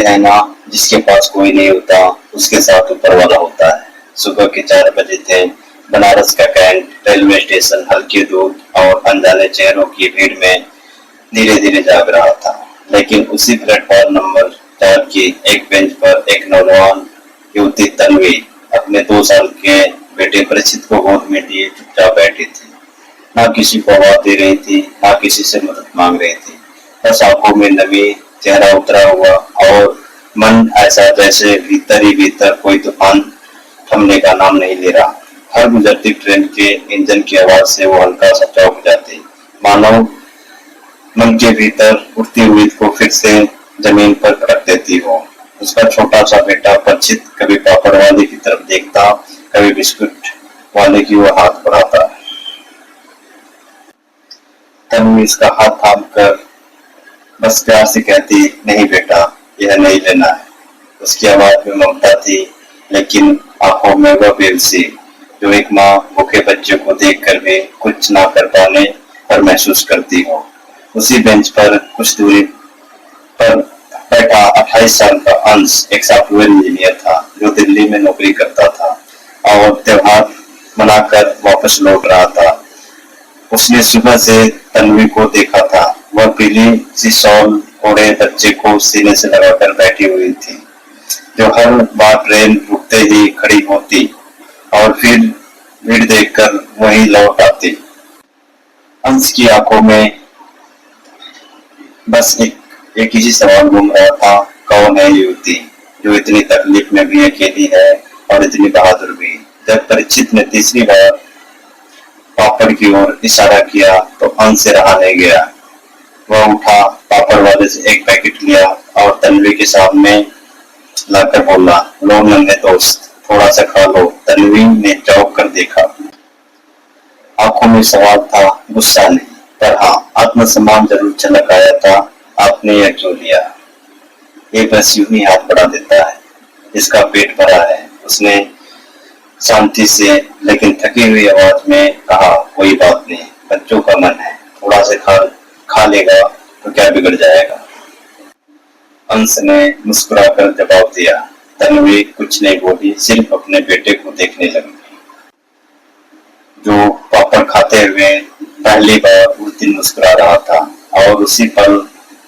हैं ना, जिसके पास कोई नहीं होता उसके साथ ऊपर वाला होता है। सुबह के 4 बजे थे। बनारस का कैंट, रेलवे स्टेशन हल्की धूप और अनजाने चेहरों की भीड़ में धीरे धीरे जाग रहा था। लेकिन उसी प्लेटफॉर्म नंबर 4 की एक बेंच पर एक नौजवान युवती तन्वी अपने 2 साल के बेटे परीक्षित को गोद में लिए चुपचाप बैठी थी। ना किसी को आवाज दे रही थी, ना किसी से मदद मांग रही थी। बस आंखों में नमी, चेहरा उतरा हुआ और मन ऐसा जैसे भीतर ही भीतर कोई तूफान थमने का नाम नहीं ले रहा। हर गुजरती ट्रेन के इंजन की आवाज से वो हल्का सा चौंक जाती, मानो मन के भीतर उठती उम्मीद को फिर से जमीन पर पटक देती हो। उसका छोटा सा बेटा परीक्षित कभी पापड़ वाले की तरफ देखता, कभी बिस्कुट वाले की ओर हाथ बढ़ाता। तन्वी इसका हाथ थाम कर बस प्यार से कहती, नहीं बेटा, यह नहीं लेना है। उसकी आवाज में ममता थी, लेकिन आंखों में वह बेबसी जो एक माँ भूखे बच्चे को देखकर भी कुछ ना कर पाने पर महसूस करती हो। उसी बेंच पर कुछ दूरी पर बैठा 28 साल का अंश एक सॉफ्टवेयर इंजीनियर था, जो दिल्ली में नौकरी करता था और त्योहार मनाकर वापस लौट रहा था। उसने सुबह से तन्वी को देखा था। वह पीली सी शॉल ओढ़े बच्चे को सीने से लगाकर बैठी हुई थी, जो हर बार ट्रेन रुकते ही खड़ी होती और फिर भीड़ देखकर वहीं लौट आती। अंश की आंखों में बस एक ही सवाल घूम रहा था, कौन है युवती जो इतनी तकलीफ में भी अकेली है और इतनी बहादुर भी। जब परीक्षित ने तीसरी बार पापड़ की ओर इशारा किया तो अंश से रहा नहीं गया। वह उठा, पापड़ वाले से एक पैकेट लिया और तन्वी के सामने लाकर बोला, लो नन्हे दोस्त, थोड़ा सा खा लो। तन्वी ने चौंक कर देखा। आंखों में सवाल था, गुस्सा नहीं, पर हाँ, आत्मसम्मान जरूर झलक आया था। आपने यह क्यों लिया? ये बस यूं ही हाथ बढ़ा देता है, इसका पेट भरा है। उसने शांति से लेकिन थकी हुई आवाज में कहा, कोई बात नहीं, बच्चों का मन है, थोड़ा से खा लेगा तो क्या बिगड़ जाएगा। अंश ने मुस्कुराकर जवाब दिया। तन्वी कुछ नहीं बोली, सिर्फ अपने बेटे को देखने लगी, जो पापड़ खाते हुए पहली बार उस दिन मुस्कुरा रहा था। और उसी पल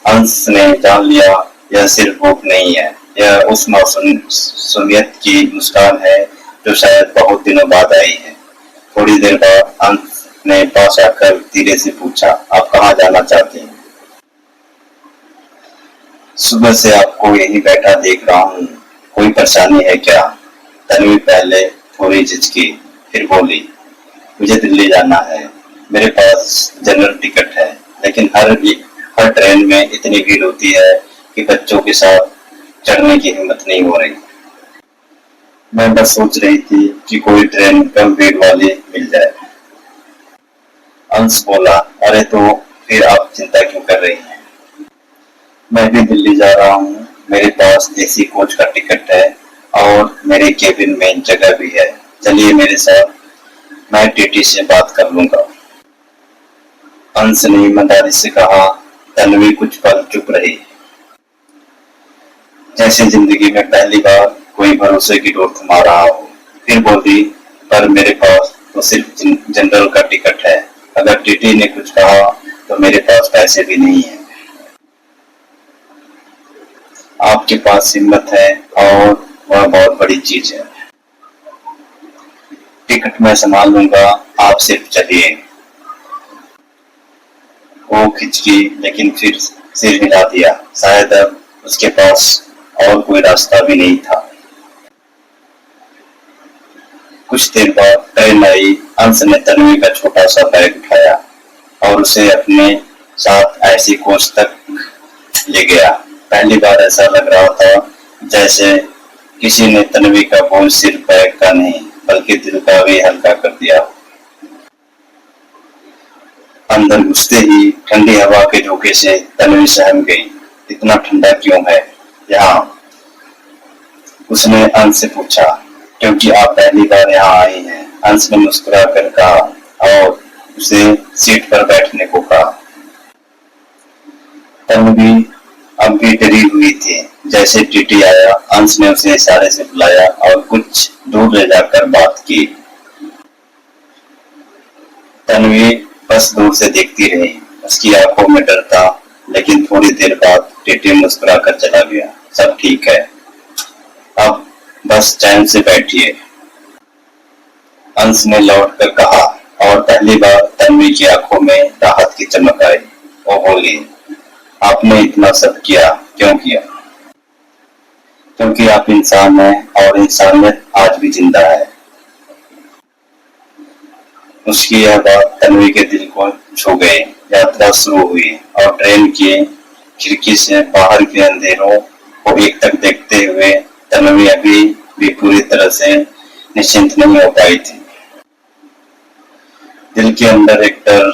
अंश ने जान लिया, यह सिर्फ भूख नहीं है, यह उस मासूमियत की मुस्कान है जो शायद बहुत दिनों बाद आई है। थोड़ी देर बाद अंश ने पास आकर धीरे से पूछा, आप कहाँ जाना चाहते हैं? सुबह से आपको यही बैठा देख रहा हूँ, कोई परेशानी है क्या? तन्वी पहले थोड़ी झिझकी, फिर बोली, मुझे दिल्ली जाना है, मेरे पास जनरल टिकट है, लेकिन हर ट्रेन में इतनी भीड़ होती है कि बच्चों के साथ चढ़ने की हिम्मत नहीं हो रही। मैं बस सोच रही थी कि कोई ट्रेन कम भीड़ वाली मिल जाए। अंश बोला, अरे तो फिर आप चिंता क्यों कर रही हैं? मैं भी दिल्ली जा रहा हूँ, मेरे पास एसी कोच का टिकट है और मेरे केबिन में जगह भी है, चलिए मेरे साथ, मैं टीटी से बात कर लूंगा। अंश ने ईमानदारी से कहा। तन्वी कुछ पल चुप रही, जैसे जिंदगी में पहली बार कोई भरोसे की डोर थमा रहा हो। फिर बोली, पर मेरे पास तो सिर्फ जनरल का टिकट है, अगर टीटी ने कुछ कहा तो मेरे पास पैसे भी नहीं है। आपके पास हिम्मत है और वह बहुत बड़ी चीज है। टिकट मैं संभाल लूंगा, आप सिर्फ चलिए। वो खिंची, लेकिन फिर सिर हिला दिया, शायद अब उसके पास और कोई रास्ता भी नहीं था। कुछ देर बाद ट्रेन आई। अंश ने तन्वी का छोटा सा बैग उठाया और उसे अपने साथ ऐसी कोच तक ले गया। पहली बार ऐसा लग रहा था जैसे किसी ने तन्वी का बोझ सिर्फ बैग का नहीं बल्कि दिल का भी हल्का कर दिया। अंदर घुसते ही ठंडी हवा के झोंके से तन्वी सहम गई। इतना ठंडा क्यों है यहाँ? उसने अंश से पूछा। क्योंकि आप पहली बार यहाँ आई हैं, अंश ने मुस्कुरा कर कहा और उसे सीट पर बैठने को कहा। तन्वी अब भी डरी हुई हुई थी। जैसे टीटी आया, अंश ने उसे इशारे से बुलाया और कुछ दूर ले जाकर बात की। तन्वी बस दूर से देखती रही। उसकी आंखों में डर था, लेकिन थोड़ी देर बाद टीटी मुस्कुराकर चला गया। सब ठीक है, अब बस चैन से बैठिए, अंश ने लौटकर कहा, और पहली बार तन्वी की आंखों में राहत की चमक आई। वो बोली, आपने इतना सब किया, क्यों किया? क्योंकि आप इंसान हैं और इंसानियत आज भी जिंदा है। उसकी यह बात तन्वी के दिल को छू गई। यात्रा शुरू हुई और ट्रेन की खिड़की से बाहर के अंधेरों को एकटक देखते हुए तन्वी अभी भी पूरी तरह से निश्चिंत नहीं हो पाई थी। दिल के अंदर एक डर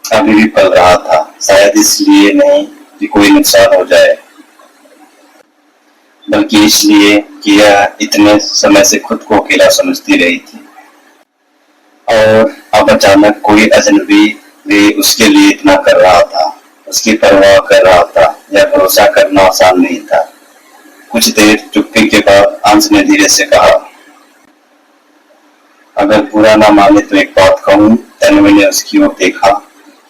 अभी भी पल रहा था, शायद इसलिए नहीं कि कोई नुकसान हो जाए, बल्कि इसलिए कि यह इतने समय से खुद को अकेला समझती रही थी। और अब अचानक कोई अजनबी भी उसके लिए इतना कर रहा था, उसकी परवाह कर रहा था। यह भरोसा करना आसान नहीं था। कुछ देर चुप्पी के बाद अंश ने धीरे से कहा, अगर बुरा ना माने तो एक बात कहूं। तन्वी ने उसकी ओर देखा,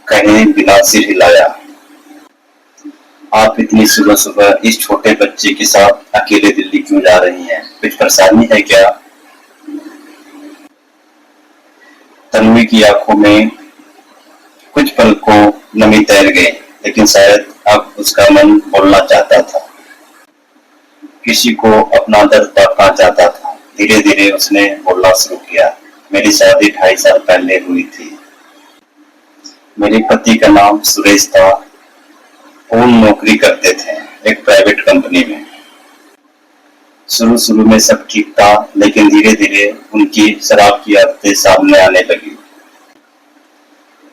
कहे बिना सिर हिलाया, आप इतनी सुबह सुबह इस छोटे बच्चे के साथ अकेले दिल्ली क्यों जा रही हैं? कुछ परेशानी है क्या? तन्वी की आंखों में कुछ पल को नमी तैर गई, लेकिन शायद अब उसका मन बोलना चाहता था, किसी को अपना दर्द बांटना चाहता था। धीरे धीरे उसने बोलना शुरू किया, मेरी शादी 2.5 साल पहले हुई थी। मेरे पति का नाम सुरेश था। वो नौकरी करते थे एक प्राइवेट कंपनी में। शुरू में सब ठीक था, लेकिन धीरे धीरे उनकी शराब की आदतें सामने आने लगी।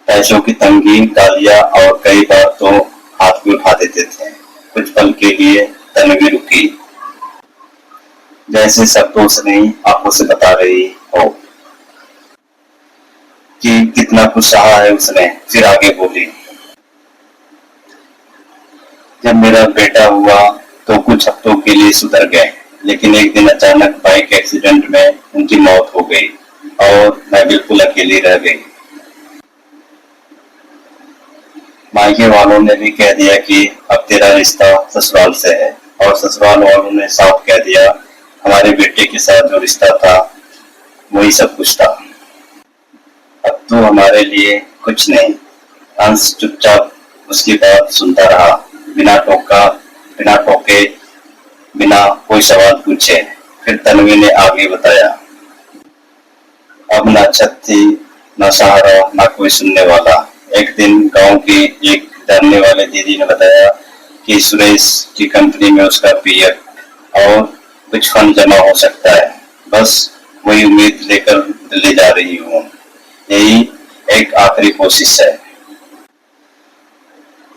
पैसों की तंगी, गालियां और कई बार तो हाथ भी उठा देते थे। कुछ पल के लिए तन्वी रुकी, जैसे सब दोस्त नहीं आंखों से बता रही हो कि कितना कुछ सहा है उसने। फिर आगे बोली, जब मेरा बेटा हुआ तो कुछ हफ्तों के लिए सुधर गए, लेकिन एक दिन अचानक बाइक एक्सीडेंट में उनकी मौत हो गई और मैं बिल्कुल अकेली रह गई। मायके वालों ने भी कह दिया कि अब तेरा रिश्ता ससुराल से है, और ससुराल वालों ने साफ कह दिया हमारे बेटे के साथ जो रिश्ता था वही सब कुछ था। अब तो हमारे लिए कुछ नहीं। अंश चुपचाप उसकी बात सुनता रहा, बिना टोके, बिना कोई सवाल पूछे। फिर तन्वी ने आगे बताया, अब ना छत थी, ना सहारा, ना कोई सुनने वाला। एक दिन गांव की एक जानने वाले दीदी ने बताया कि सुरेश की कंपनी में उसका पीएफ और कुछ फंड जमा हो सकता है। बस वही उम्मीद लेकर दिल्ली जा रही हूँ। यही एक आखिरी कोशिश है।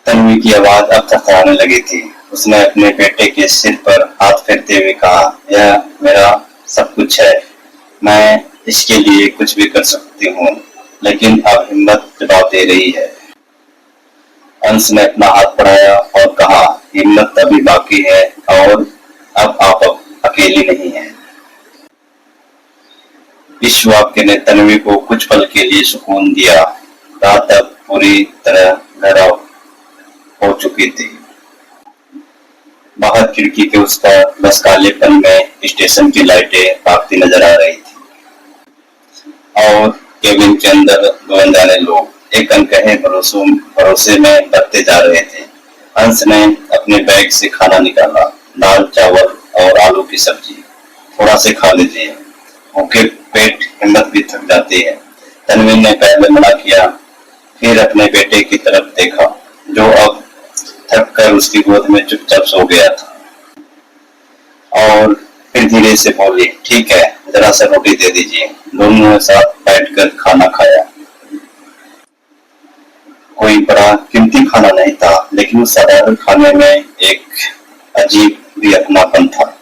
तन्वी की आवाज अब थरथराने लगी थी। उसने अपने बेटे के सिर पर हाथ फेरते हुए कहा, यह मेरा सब कुछ है, मैं इसके लिए कुछ भी कर सकती हूँ, लेकिन अब हिम्मत जवाब दे रही है। अंश ने अपना हाथ बढ़ाया और कहा, हिम्मत अभी बाकी है और अब आप अकेली नहीं हैं। इस वाक्य ने तन्वी को कुछ पल के लिए सुकून दिया। रात अब पूरी तरह घराव हो चुकी थी। बाहर खिड़की के उस पार बस कालेपन में स्टेशन की लाइटें भागती नजर आ रही थी, और केबिन के अंदर दो अनजाने लोग एक अनकहे भरोसे में बढ़ते जा रहे थे। अंश ने अपने बैग से खाना निकाला, दाल चावल और आलू की सब्जी। थोड़ा से खा लीजिए, भूखे पेट हिम्मत भी थक जाती है। तन्वी ने पहले मना किया, फिर अपने बेटे की तरफ देखा, जो अब थक कर उसकी गोद में चुपचाप सो गया था, और फिर धीरे से बोली, ठीक है, जरा सा रोटी दे दीजिए। दोनों ने साथ बैठकर खाना खाया। कोई बड़ा कीमती खाना नहीं था, लेकिन उस साधारण खाने में एक अजीब भी अपनापन था,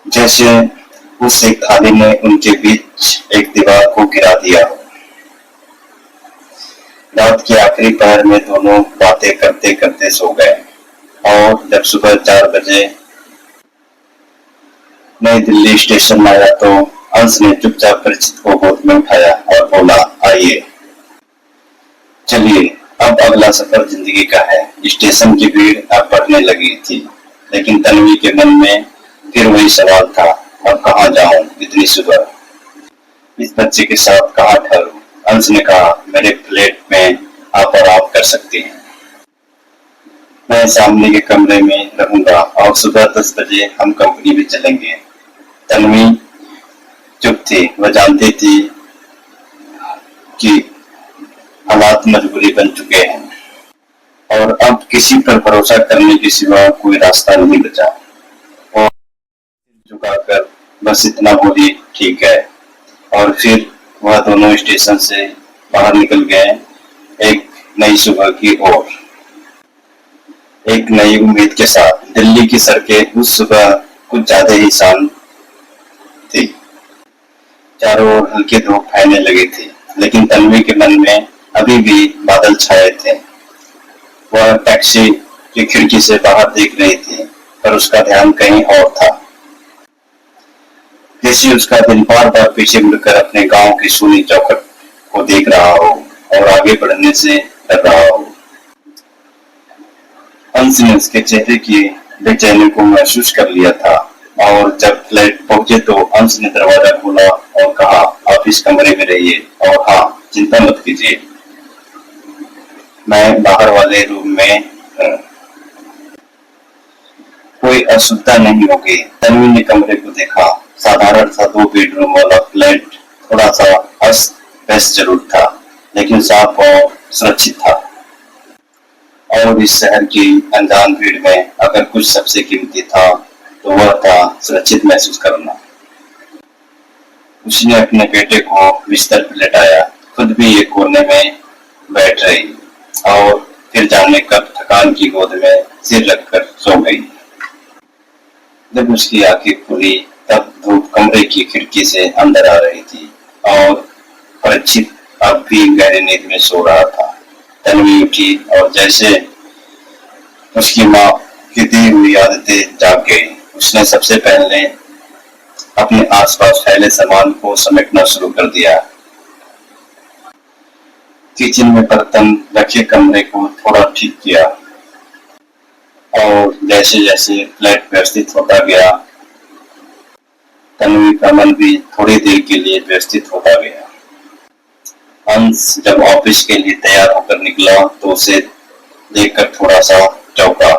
जैसे उस एक थाली ने उनके बीच एक दीवार को गिरा दिया हो। रात के आखिरी पहर में दोनों बातें करते करते सो गए और जब सुबह 4 बजे नई दिल्ली स्टेशन आया तो अंश ने चुपचाप परिचित को गोद में उठाया और बोला, आइए चलिए अब अगला सफर जिंदगी का है। स्टेशन की भीड़ अब बढ़ने लगी थी, लेकिन तन्वी के मन में फिर वही सवाल था, अब कहाँ जाऊं इतनी सुबह, इस बच्चे के साथ कहाँ ठहरूं। अंश ने कहा, मेरे फ्लैट में आप आराम कर सकती हैं, मैं सामने के कमरे में रहूंगा और सुबह 10 बजे हम कंपनी में चलेंगे। तन्वी चुप थी, वह जानती थी कि हालात मजबूरी बन चुके हैं और अब किसी पर भरोसा करने के सिवा कोई रास्ता नहीं बचा। और झुकाकर बस इतना बोली, ठीक है। और फिर वह दोनों स्टेशन से बाहर निकल गए, एक नई सुबह की ओर, एक नई उम्मीद के साथ। दिल्ली की सड़कें उस सुबह कुछ ज्यादा ही शांत थी, चारों ओर हल्की धूप फैलने लगी थी, लेकिन तन्वी के मन में अभी भी बादल छाए थे। वह टैक्सी की खिड़की से बाहर देख रही थी, पर उसका ध्यान कहीं और था। जैसे उसका दिल बार बार पीछे मुड़कर अपने गांव की सूनी चौखट को देख रहा हो और आगे बढ़ने से डर रहा हो। अंश ने उसके चेहरे की बेचैनी को महसूस कर लिया था और जब फ्लैट पहुंचे तो अंश ने दरवाजा खोला और कहा, आप इस कमरे में रहिए और हाँ, चिंता मत कीजिए, मैं बाहर वाले रूम में हूँ, कोई असुविधा नहीं होगी। तन्वी ने कमरे को देखा, साधारण सा 2 बेडरूम वाला फ्लैट, थोड़ा सा अस्त व्यस्त जरूर था, लेकिन साफ और सुरक्षित था। और इस शहर की अनजान भीड़ में अगर कुछ सबसे कीमती था तो वह था सुरक्षित महसूस करना। उसने अपने बेटे को बिस्तर पर लेटाया, खुद भी एक कोने में बैठ रही और फिर जाने कब थकान की गोद में सिर रखकर सो गई। जब उसकी आंखें खुली तब धूप कमरे की खिड़की से अंदर आ रही थी और परिचित अब भी गहरी नींद में सो रहा था। तन्वी उठी और जैसे उसकी माँ की दी हुई आदतें जाग गई। उसने सबसे पहले अपने आसपास फैले सामान को समेटना शुरू कर दिया। किचन में बर्तन रखे कमरे को थोड़ा ठीक किया और जैसे जैसे फ्लैट व्यवस्थित होता गया, तन्वी का मन भी थोड़ी देर के लिए व्यवस्थित होता गया। अंश जब ऑफिस के लिए तैयार होकर निकला तो उसे देखकर थोड़ा सा चौंका।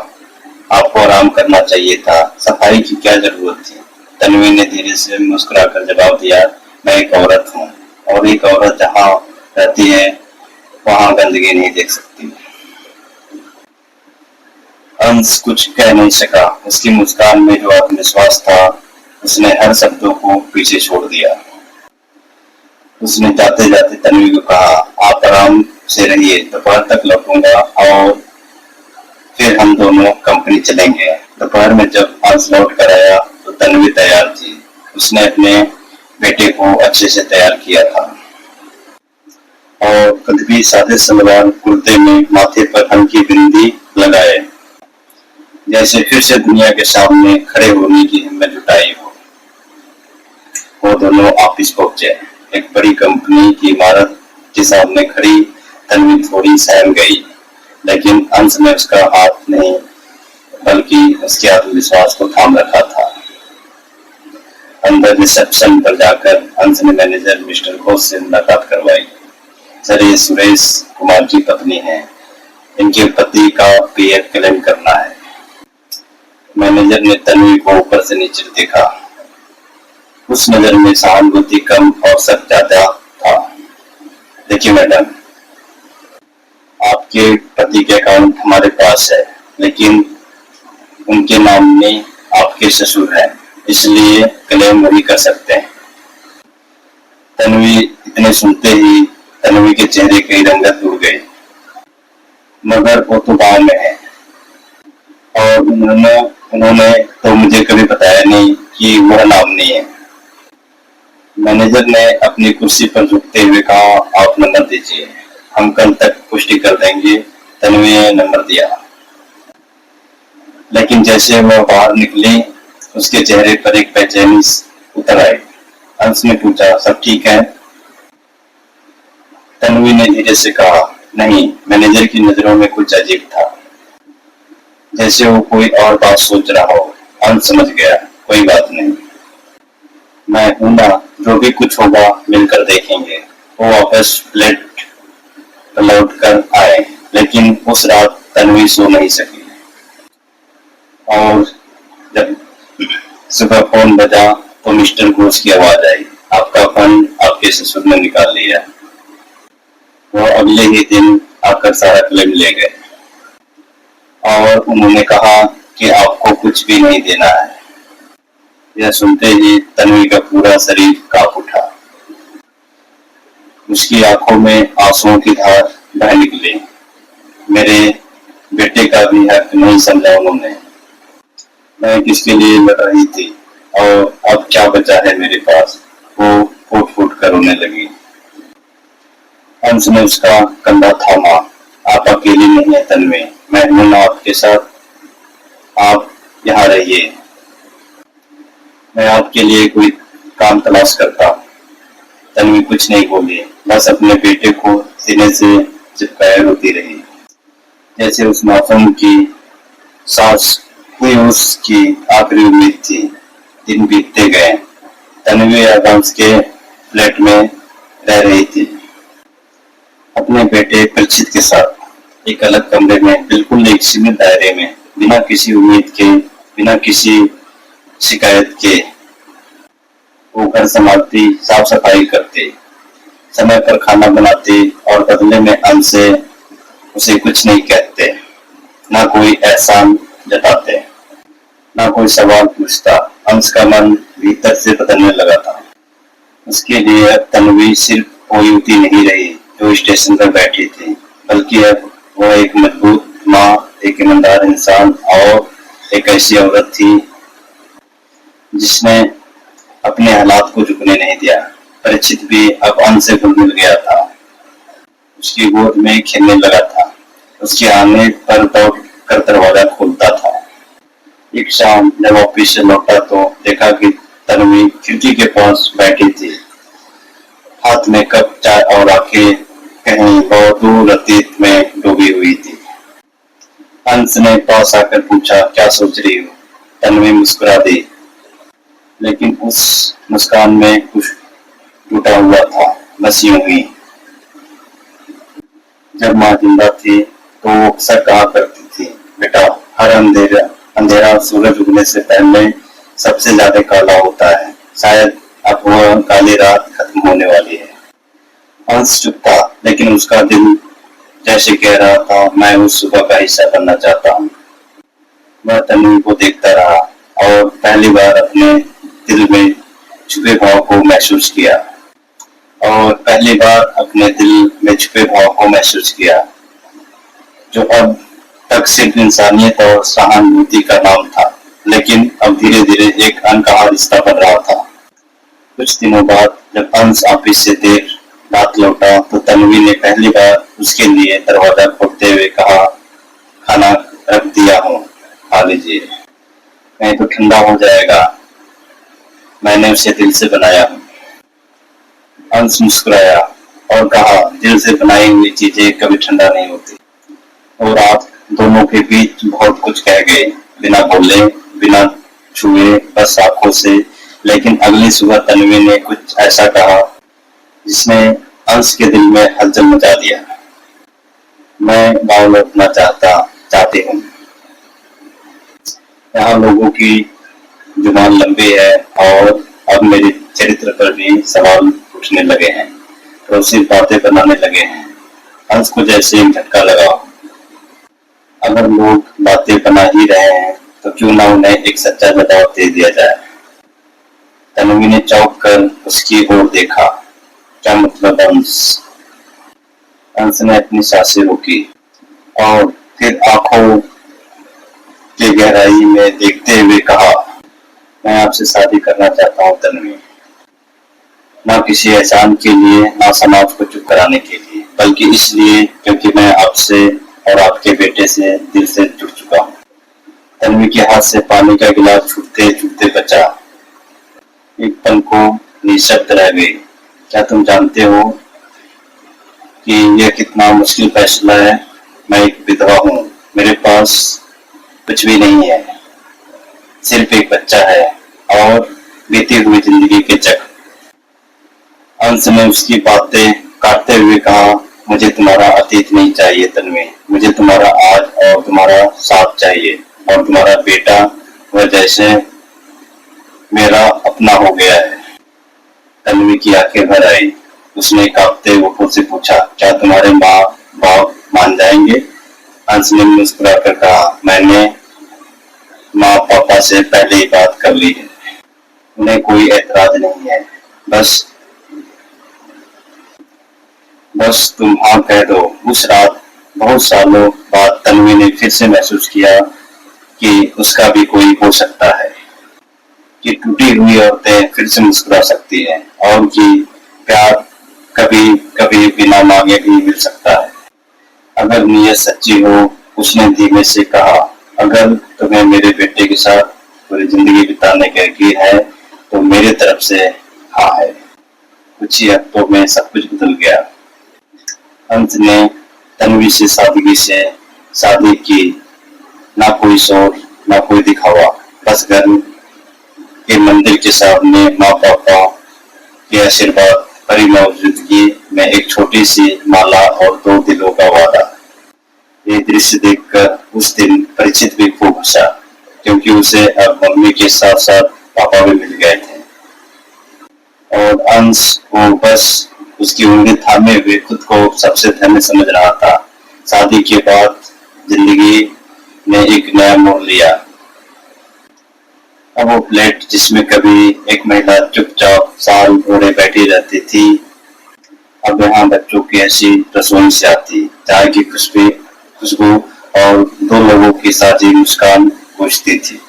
आपको आराम करना चाहिए था, सफाई की क्या जरूरत थी। तन्वी ने धीरे से मुस्कुराकर जवाब दिया, मैं एक औरत हूँ और एक औरत जहाँ रहती है वहां गंदगी नहीं देख सकती। अंश कुछ कह नहीं सका, उसकी मुस्कान में जो आत्मविश्वास था उसने हर शब्दों को पीछे छोड़ दिया। उसने जाते जाते तन्वी को कहा, आप आराम से रहिए, दोपहर तक लौटूंगा और फिर हम दोनों कंपनी चलेंगे। दोपहर में जब अंश लौट कर आया तो तन्वी तैयार थी। उसने अपने बेटे को अच्छे से तैयार किया था और खुद भी सादे सलवार कुर्ते में माथे पर हल्की बिंदी लगाए, जैसे फिर से दुनिया के सामने खड़े होने की हिम्मत जुटाई हो। वो दोनों ऑफिस पहुंचे। एक बड़ी कंपनी की इमारत के सामने खड़ी तन्वी थोड़ी सहम गई, लेकिन अंश ने उसका हाथ नहीं बल्कि उसके आत्मविश्वास को थाम रखा था। अंदर रिसेप्शन पर जाकर अंश ने मैनेजर मिस्टर घोष से मुलाकात करवाई। सर, ये सुरेश कुमार की पत्नी है, इनके पति का पीएफ क्लेम करना है। मैनेजर ने तन्वी को ऊपर से नीचे देखा। उस नजर में सहानुभूति कम और सच ज्यादा था। देखिए मैडम, आपके पति के अकाउंट हमारे पास है, लेकिन उनके नाम में आपके ससुर है, इसलिए क्लेम वही कर सकते हैं। तन्वी इतने सुनते ही तन्वी के चेहरे की रंगत उड़ गई। मगर वो तो गाँव में है और उन्होंने तो मुझे कभी बताया नहीं कि वह नाम नहीं है। मैनेजर ने अपनी कुर्सी पर झुकते हुए कहा, आप नंबर दीजिए, हम कल तक पुष्टि कर देंगे, तन्वी ने नंबर दिया। लेकिन जैसे वह बाहर निकली, उसके चेहरे पर एक बेचैनी उतर आई। अंश ने पूछा, सब ठीक है? तन्वी ने धीरे से कहा, नहीं। मैनेजर की नजरों में कुछ अजीब था, जैसे वो कोई और बात सोच रहा हो। अंश समझ गया, कोई बात नहीं, मैं हूं ना, जो भी कुछ होगा मिलकर देखेंगे। वो वापस फ्लैट लौट कर आए, लेकिन उस रात तन्वी सो नहीं सकी। और जब सुबह फोन बजा तो मिस्टर घोष की आवाज आई, आपका फंड आपके ससुर ने निकाल लिया। वो अगले ही दिन आकर सारा क्लेम ले गए और उन्होंने कहा कि आपको कुछ भी नहीं देना है। यह सुनते ही तन्वी का पूरा शरीर कांप उठा। उसकी आंखों में आंसुओं की धार बह निकली। मेरे बेटे का भी हक नहीं समझा उन्होंने। मैं किसके लिए लड़ रही थी और अब क्या बचा है मेरे पास। वो फूट फूट कर रोने लगी। अंश ने उसका कंधा थामा। आप अकेली नहीं है तन्वी, मैं हूं ना आपके साथ, आप यहाँ रहिए। मैं आपके लिए कोई काम तलाश करता हूँ। तन्वी कुछ नहीं बोली, बस अपने बेटे को सीने से चिपकाए रोती रही, जैसे उस मासूम की सांस ही उसकी आखिरी उम्मीद थी। दिन बीतते गए। तन्वी आदर्श के फ्लैट में रह रही थी, अपने बेटे परिचित के साथ, एक अलग कमरे में, बिल्कुल एक सीमित दायरे में, बिना किसी उम्मीद के, बिना किसी शिकायत के। वो घर संभालती, साफ सफाई करती, समय पर खाना बनाती और बदले में अंश से उसे कुछ नहीं कहते, ना कोई एहसान जताते, ना कोई सवाल पूछता। अंश का मन भीतर से बदलने लगा था। उसके लिए अब तन्वी सिर्फ वो युवती नहीं रही जो स्टेशन पर बैठी थी, बल्कि अब वह एक मजबूत माँ, एक ईमानदार इंसान और एक ऐसी औरत थी जिसने अपने हालात को झुकने नहीं दिया। परिचित भी अब अंश से घुल मिल गया था, उसकी गोद में खेलने लगा था, उसके आने पर दौड़ कर दरवाजा खोलता था। एक शाम जब ऑफिस से लौटा तो देखा कि तन्वी खिड़की के पास बैठी थी, हाथ में कप चाय और आंखें कहीं बहुत दूर अतीत में डूबी हुई थी। अंश ने पास आकर पूछा, क्या सोच रही हो? तन्वी मुस्कुरा दी, लेकिन उस मुस्कान में कुछ टूटा हुआ था, बस यूं ही। जब माँ जिंदा थी तो वो अक्सर कहा करती थी, बेटा, हर अंधेरा सूरज उगने से पहले सबसे ज्यादा काला होता है। शायद अब वह काली रात खत्म होने वाली है। अंश चुप था, लेकिन उसका दिल जैसे कह रहा था, मैं उस सुबह का हिस्सा बनना चाहता हूँ। वह तन्वी को देखता रहा और पहली बार अपने दिल में छुपे भाव को महसूस किया, जो अब तक सिर्फ इंसानियत और सहानुभूति का नाम था, लेकिन अब धीरे धीरे एक अनकहा रिश्ता बन रहा था। कुछ दिनों बाद जब अंश ऑफिस से देर रात लौटा तो तन्वी ने पहली बार उसके लिए दरवाजा खोलते हुए कहा, खाना रख दिया हूँ, खा लीजिए, नहीं तो ठंडा हो जाएगा, मैंने उसे दिल से बनाया हूँ। अंश मुस्कुराया और कहा, दिल से बनाई हुई चीजें कभी ठंडा नहीं होती। और आप दोनों के बीच बहुत कुछ कह गए, बिना बोले, बिना छुए, बस आंखों से। लेकिन अगली सुबह तन्वी ने कुछ ऐसा कहा जिसने अंश के दिल में हलचल मचा दिया। मैं गाँव लौटना चाहती हूँ। यहाँ लोगों की जुबान लंबी है और अब मेरे चरित्र पर भी सवाल उठने लगे हैं, तो सिर्फ बातें बनाने लगे हैं। अंश को जैसे एक झटका लगा। अगर लोग बातें बना ही रहे हैं तो क्यों ना उन्हें एक सच्चा जवाब दे दिया जाए। तन्वी ने चौंक कर उसकी ओर देखा। क्या मतलब अंश? अंश ने अपनी सांसें रोकी और फिर आंखों की गहराई में देखते हुए कहा, मैं आपसे शादी करना चाहता हूँ तन्वी, ना किसी एहसान के लिए, ना समाज को चुप कराने के लिए। बल्कि इसलिए क्योंकि मैं आपसे और आपके बेटे से दिल से जुड़ चुका हूँ। तन्वी के हाथ से पानी का गिलास छूटते छूटते बचा। एक पल को निशब्द रह गई। क्या तुम जानते हो कि यह कितना मुश्किल फैसला है? मैं एक विधवा हूँ, मेरे पास कुछ भी नहीं है, सिर्फ एक बच्चा है और बीती हुई जिंदगी के जख्म। अंश ने उसकी बातें काटते हुए कहा, मुझे तुम्हारा अतीत नहीं चाहिए तन्वी, मुझे तुम्हारा आज और तुम्हारा साथ चाहिए, और तुम्हारा बेटा वह जैसे मेरा अपना हो गया है। तन्वी की आंखें भर आई। उसने कांपते होठों से पूछा, क्या तुम्हारे माँ बाप मान जाएंगे? अंश ने मुस्कुराकर कहा, मैंने माँ पापा से पहले ही बात कर ली है, उन्हें कोई एतराज नहीं है। बस बस तुम हाँ कह दो। उस रात बहुत सालों बाद तन्वी ने फिर से महसूस किया कि उसका भी कोई हो सकता है, कि टूटी हुई औरतें फिर से मुस्कुरा सकती हैं, और कि प्यार कभी कभी बिना मांगे भी मिल सकता है अगर नीयत सच्ची हो। उसने धीमे से कहा, अगर तुम्हें मेरे बेटे के साथ पूरी जिंदगी बिताने का यकीन है तो मेरे तरफ से हाँ है। कुछ ही हफ्तों में सब कुछ बदल गया। अंत ने तन्वी से सादगी से शादी की। ना कोई शोर, ना कोई दिखावा, बस घर के मंदिर के सामने माँ पापा के आशीर्वाद, भरी मौजूदगी में एक छोटी सी माला और 2 दिलों का वादा। ये दृश्य देखकर उस दिन परिचित भी खूब हंसा, क्योंकि उसे अब मम्मी के साथ साथ पापा भी मिल गए थे। और अंश को बस उसकी उंगली थामे हुए खुद को सबसे धन्य समझ रहा था। शादी के बाद जिंदगी ने एक नया मोड़ लिया। अब वो प्लेट जिसमें कभी एक महिला चुपचाप साल ओढ़े बैठी रहती थी, अब यहाँ बच्चों की हंसी रसोई से आती, चाय की खुशबू और 2 लोगों की साझी मुस्कान गूंजती थी।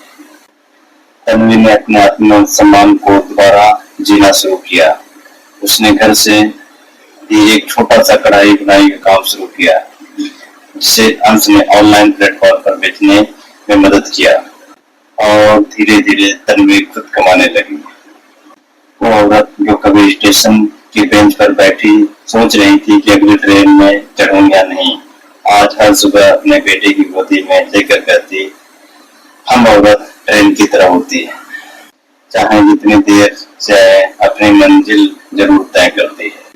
तन्वी ने अपने आत्मसम्मान को दोबारा जीना शुरू किया। उसने घर से ही एक छोटा सा कढ़ाई बुनाई का काम शुरू किया, जिसे अंश ने ऑनलाइन प्लेटफॉर्म पर बेचने में मदद किया, और धीरे धीरे तन्वी खुद कमाने लगी। वो औरत जो कभी स्टेशन की बेंच पर बैठी सोच रही थी कि अगली ट्रेन में चढ़ूं या नहीं, आज हर सुबह अपने बेटे की गोदी में लेकर कहती, हम औरत ट्रेन की तरह होती है, चाहे जितनी देर से आए अपनी मंजिल जरूर तय करती है।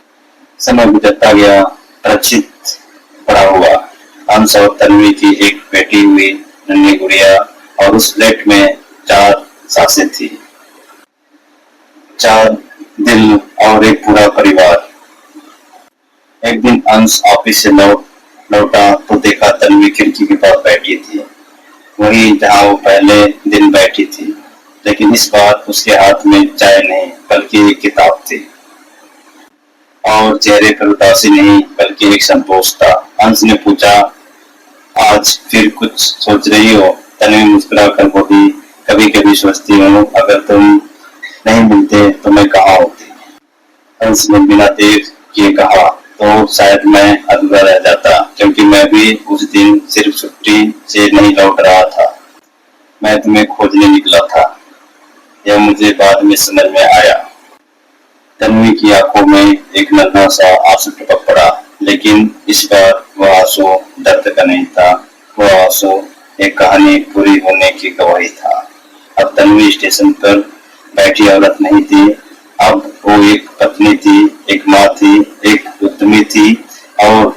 समय गुजरता गया, परिचित पड़ा हुआ। अंश और तन्वी की एक बेटी हुई नन्ही गुड़िया, और उस फ्लैट में 4 सासें थी, 4 दिल और एक पूरा परिवार। एक दिन अंश ऑफिस से लौटा तो देखा तन्वी खिड़की के पास बैठी थी, वही जहां वो पहले दिन बैठी थी, लेकिन इस बार उसके हाथ में चाय नहीं बल्कि एक किताब थी, और चेहरे पर उदासी नहीं बल्कि एक संतोष था। अंश ने पूछा, आज फिर कुछ सोच रही हो? तन्वी मुस्कुरा कर बोली, कभी कभी सोचती हूँ अगर तुम नहीं मिलते तो मैं कहाँ होती। अंश ने बिना देर किए कहा, तो शायद मैं अधूरा रह जाता, क्योंकि मैं भी उस दिन सिर्फ छुट्टी से नहीं लौट रहा था, मैं तुम्हें खोजने निकला था। यह मुझे बाद में समझ में आया। तन्वी की आंखों में एक नन्हा सा आंसू टपक पड़ा, लेकिन इस बार वह आंसू दर्द का नहीं था, वह आंसू एक कहानी पूरी होने की गवाही था। अब तन्वी स्टेशन पर बैठी औरत नहीं थी, अब वो एक पत्नी थी, एक माँ थी, एक उद्यमी थी, और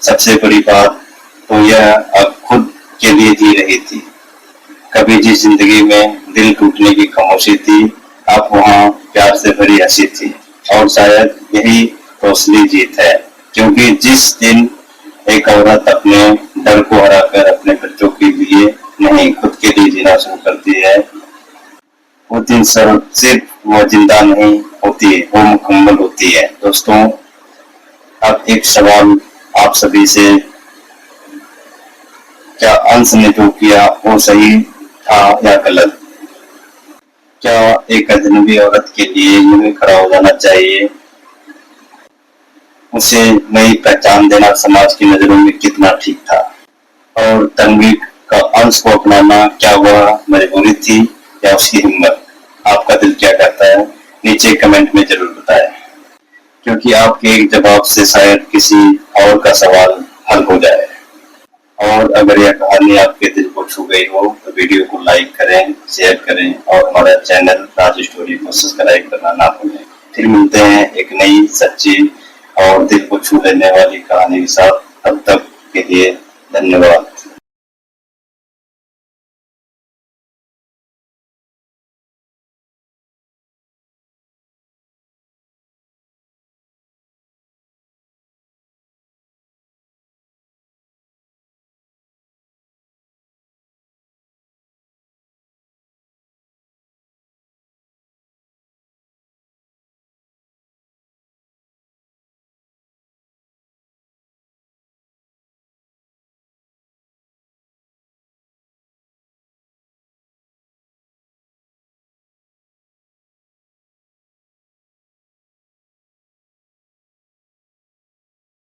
सबसे बड़ी बात तो यह अब खुद के लिए जी रही थी। कभी जिस जिंदगी में दिल टूटने की खामोशी थी, अब वहाँ प्यार से भरी हंसी थी, और शायद यही तो असली जीत है, क्योंकि जिस दिन एक औरत अपने डर को हराकर अपने बच्चों के लिए नहीं खुद के लिए जीना शुरू करती है, वो दिन सिर्फ वो जिंदा नहीं होती, वो मुकम्मल होती है। दोस्तों, अब एक सवाल आप सभी से, क्या अंश ने जो किया वो सही था या गलत? क्या एक अजनबी औरत के लिए यूं ही खड़ा हो जाना चाहिए? उसे नई पहचान देना समाज की नजरों में कितना ठीक था। और तन्वीर का अंश को अपनाना क्या वह मजबूरी थी या उसकी हिम्मत? आपका दिल क्या कहता है, नीचे कमेंट में जरूर बताएं, क्योंकि आपके एक जवाब से शायद किसी और का सवाल हल हो जाए। और अगर यह कहानी आपके दिल को छू गई हो तो वीडियो को लाइक करें, शेयर करें और हमारा चैनल राज स्टोरी को सब्सक्राइब करना ना भूलें। फिर मिलते हैं एक नई सच्ची और दिल को छू लेने वाली कहानी के साथ। तब तक के लिए धन्यवाद।